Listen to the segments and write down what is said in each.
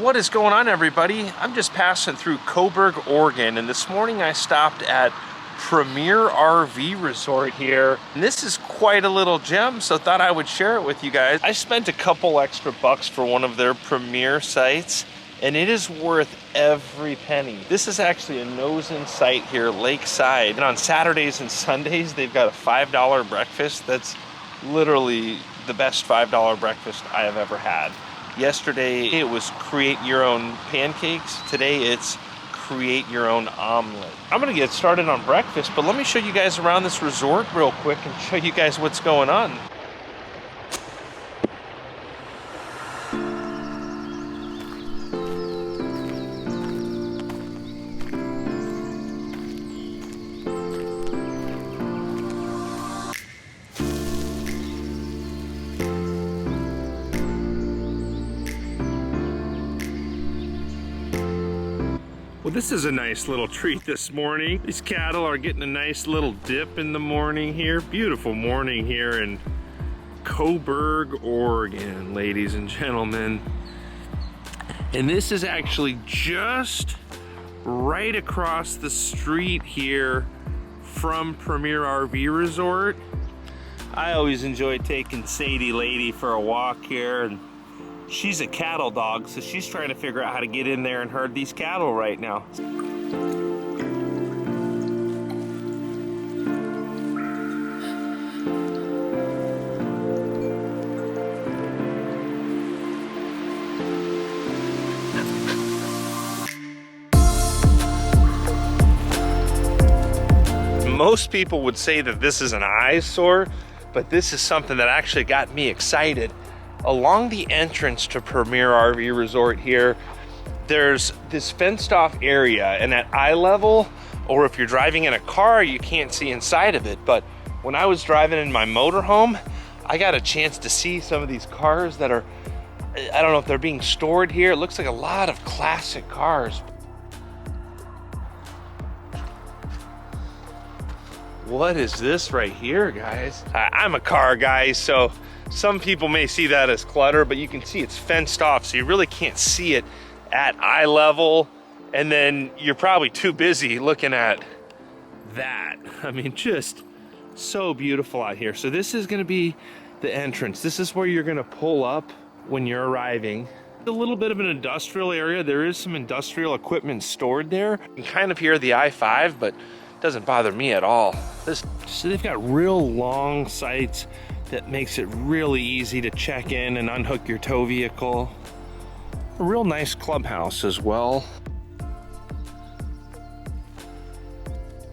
What is going on, everybody? I'm just passing through Coburg, Oregon, and this morning I stopped at Premier RV Resort here. And this is quite a little gem, so thought I would share it with you guys. I spent a couple extra bucks for one of their premier sites, and it is worth every penny. This is actually a nose-in site here, lakeside. And on Saturdays and Sundays, they've got a $5 breakfast. That's literally the best $5 breakfast I have ever had. Yesterday, it was create your own pancakes. Today, it's create your own omelet. I'm gonna get started on breakfast, but let me show you guys around this resort real quick and show you guys what's going on. Well, this is a nice little treat this morning. These cattle are getting a nice little dip in the morning here. Beautiful morning here in Coburg, Oregon, ladies and gentlemen. And this is actually just right across the street here from Premier RV Resort. I always enjoy taking Sadie Lady for a walk here, and she's a cattle dog, so she's trying to figure out how to get in there and herd these cattle right now. Most people would say that this is an eyesore, but this is something that actually got me excited. Along the entrance to Premier RV Resort here, there's this fenced off area, and at eye level, or if you're driving in a car, you can't see inside of it. But when I was driving in my motorhome, I got a chance to see some of these cars that are, I don't know if they're being stored here. It looks like a lot of classic cars. What is this right here, guys? I'm a car guy, so some people may see that as clutter, but you can see it's fenced off, so you really can't see it at eye level. And then you're probably too busy looking at that. I mean, just so beautiful out here. So this is gonna be the entrance. This is where you're gonna pull up when you're arriving. A little bit of an industrial area. There is some industrial equipment stored there. You can kind of hear the I-5, but it doesn't bother me at all. So they've got real long sites that makes it really easy to check in and unhook your tow vehicle. A real nice clubhouse as well.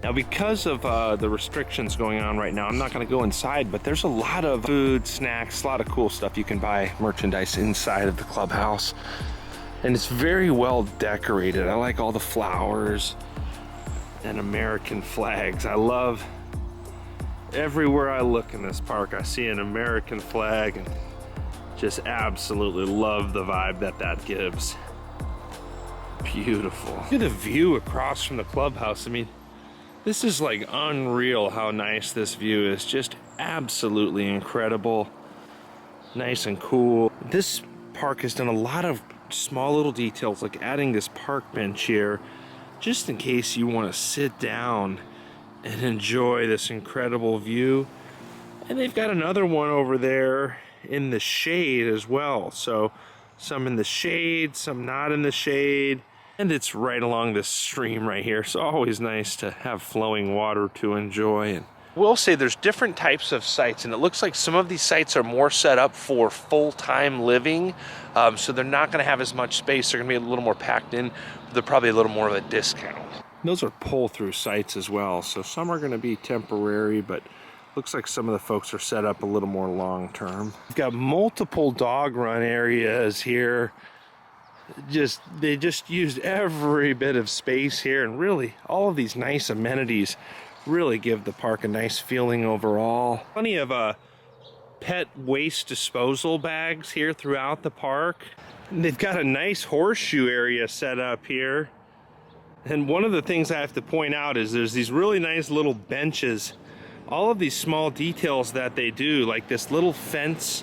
Now, because of the restrictions going on right now, I'm not gonna go inside, but there's a lot of food, snacks, a lot of cool stuff you can buy, merchandise inside of the clubhouse. And it's very well decorated. I like all the flowers and American flags. I love everywhere I look in this park, I see an American flag and just absolutely love the vibe that gives. Beautiful. Look at the view across from the clubhouse. I mean, this is like unreal how nice this view is. Just absolutely incredible. Nice and cool. This park has done a lot of small little details, like adding this park bench here, just in case you want to sit down and enjoy this incredible view. And they've got another one over there in the shade as well. So some in the shade, some not in the shade. And it's right along this stream right here. So always nice to have flowing water to enjoy. And we'll say there's different types of sites, and it looks like some of these sites are more set up for full-time living. So they're not gonna have as much space. They're gonna be a little more packed in. They're probably a little more of a discount. Those are pull-through sites as well, so some are going to be temporary, but looks like some of the folks are set up a little more long-term. We've got multiple dog run areas here. They just used every bit of space here, and really all of these nice amenities really give the park a nice feeling overall. Plenty of pet waste disposal bags here throughout the park. And they've got a nice horseshoe area set up here. And one of the things I have to point out is there's these really nice little benches. All of these small details that they do, like this little fence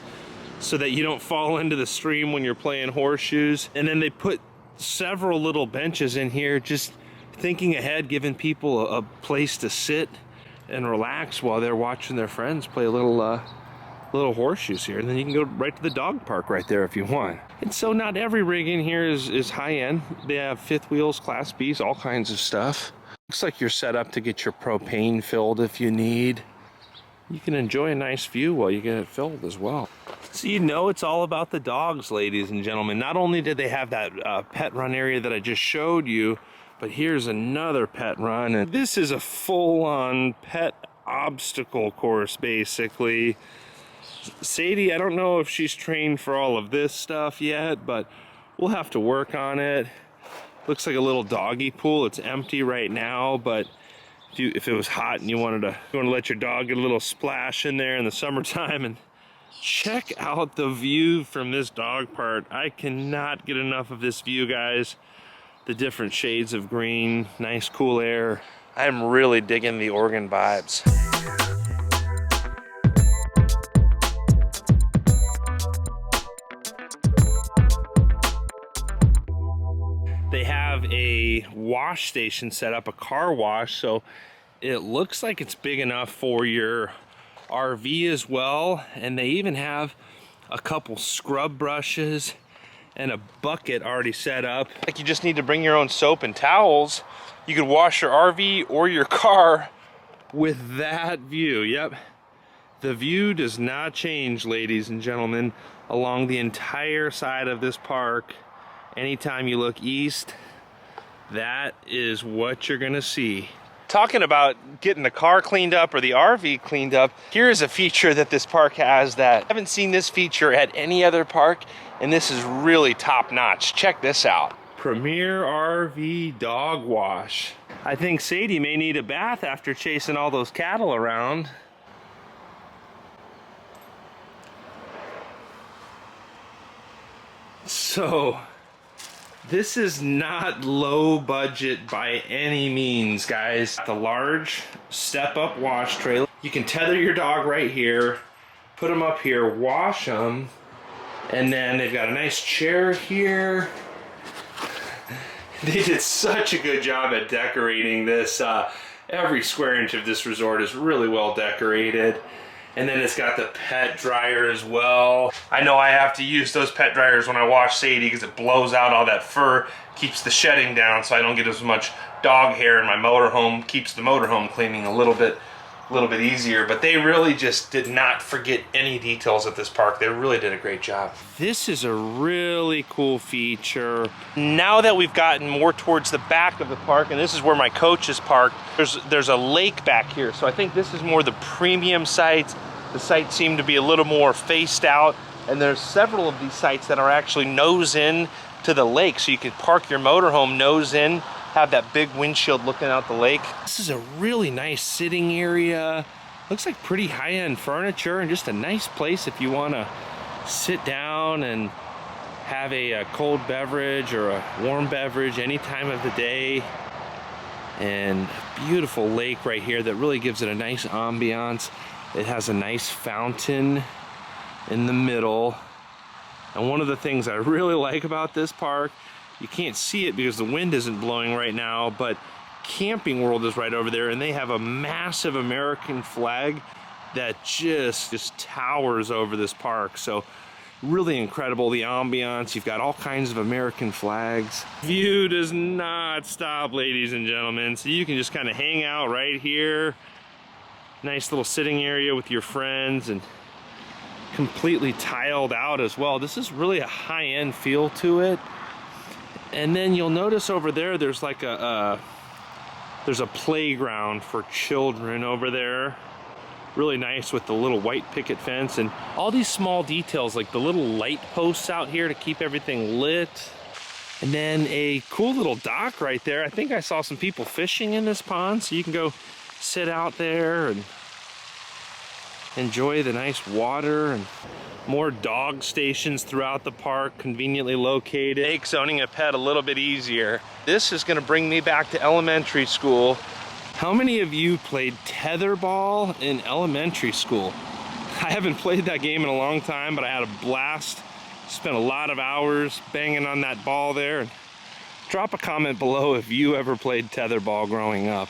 so that you don't fall into the stream when you're playing horseshoes. And then they put several little benches in here, just thinking ahead, giving people a place to sit and relax while they're watching their friends play a little horseshoes here. And then you can go right to the dog park right there if you want. And so not every rig in here is high end. They have fifth wheels, class Bs, all kinds of stuff. Looks like you're set up to get your propane filled if you need. You can enjoy a nice view while you get it filled as well. So you know it's all about the dogs, ladies and gentlemen. Not only did they have that pet run area that I just showed you, but here's another pet run. And this is a full-on pet obstacle course, basically. Sadie, I don't know if she's trained for all of this stuff yet, but we'll have to work on it. Looks like a little doggy pool. It's empty right now, but if it was hot and you want to let your dog get a little splash in there in the summertime. And check out the view from this dog park. I cannot get enough of this view, guys. The different shades of green, nice cool air. I'm really digging the Oregon vibes. They have a wash station set up, a car wash, so it looks like it's big enough for your RV as well. And they even have a couple scrub brushes and a bucket already set up. Like you just need to bring your own soap and towels. You could wash your RV or your car with that view. Yep, the view does not change, ladies and gentlemen, along the entire side of this park. Anytime you look east, that is what you're gonna see. Talking about getting the car cleaned up or the RV cleaned up, here's a feature that this park has that I haven't seen this feature at any other park, and this is really top notch. Check this out. Premier RV dog wash. I think Sadie may need a bath after chasing all those cattle around. So, this is not low budget by any means, guys. The large step-up wash tray. You can tether your dog right here, put them up here, wash them, and then they've got a nice chair here. They did such a good job at decorating this. Every square inch of this resort is really well decorated. And then it's got the pet dryer as well. I know I have to use those pet dryers when I wash Sadie because it blows out all that fur, keeps the shedding down so I don't get as much dog hair in my motorhome, keeps the motorhome cleaning a little bit easier. But they really just did not forget any details at this park. They really did a great job. This is a really cool feature. Now that we've gotten more towards the back of the park, and this is where my coach is parked, there's a lake back here. So I think this is more the premium sites. The sites seem to be a little more faced out, and there's several of these sites that are actually nose in to the lake, so you can park your motorhome nose in, have that big windshield looking out the lake. This is a really nice sitting area. Looks like pretty high-end furniture and just a nice place if you want to sit down and have a cold beverage or a warm beverage any time of the day. And a beautiful lake right here that really gives it a nice ambiance. It has a nice fountain in the middle. And one of the things I really like about this park, you can't see it because the wind isn't blowing right now, but Camping World is right over there, and they have a massive American flag that just towers over this park. So really incredible, the ambiance. You've got all kinds of American flags. View does not stop, ladies and gentlemen. So you can just kind of hang out right here. Nice little sitting area with your friends, and completely tiled out as well. This is really a high-end feel to it. And then you'll notice over there, there's like there's a playground for children over there. Really nice with the little white picket fence and all these small details like the little light posts out here to keep everything lit. And then a cool little dock right there. I think I saw some people fishing in this pond, so you can go sit out there and enjoy the nice water. And more dog stations throughout the park, conveniently located. Makes owning a pet a little bit easier. This is gonna bring me back to elementary school. How many of you played tetherball in elementary school? I haven't played that game in a long time, but I had a blast. Spent a lot of hours banging on that ball there. Drop a comment below if you ever played tetherball growing up.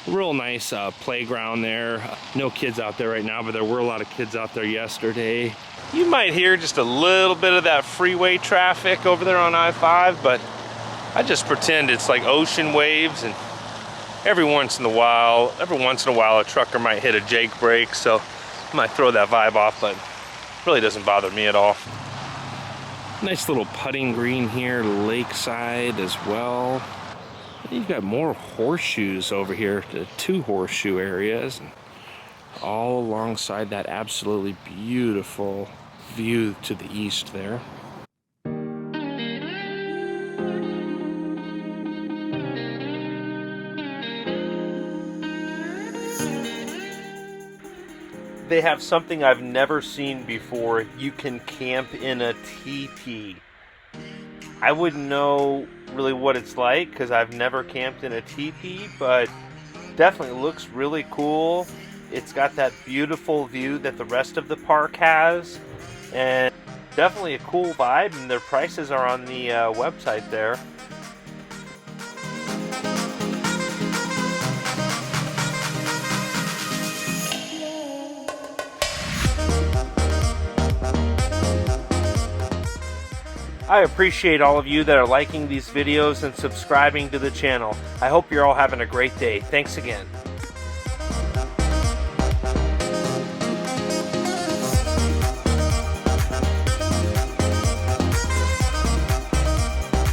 Real nice playground there. No kids out there right now, but there were a lot of kids out there yesterday. You might hear just a little bit of that freeway traffic over there on I-5, but I just pretend it's like ocean waves, and every once in a while a trucker might hit a Jake brake, so I might throw that vibe off, but it really doesn't bother me at all. Nice little putting green here, lakeside as well. You've got more horseshoes over here, the 2 horseshoe areas, all alongside that absolutely beautiful view to the east there. They have something I've never seen before. You can camp in a teepee. I wouldn't know really what it's like because I've never camped in a teepee, but definitely looks really cool. It's got that beautiful view that the rest of the park has, and definitely a cool vibe, and their prices are on the website there. I appreciate all of you that are liking these videos and subscribing to the channel. I hope you're all having a great day. Thanks again.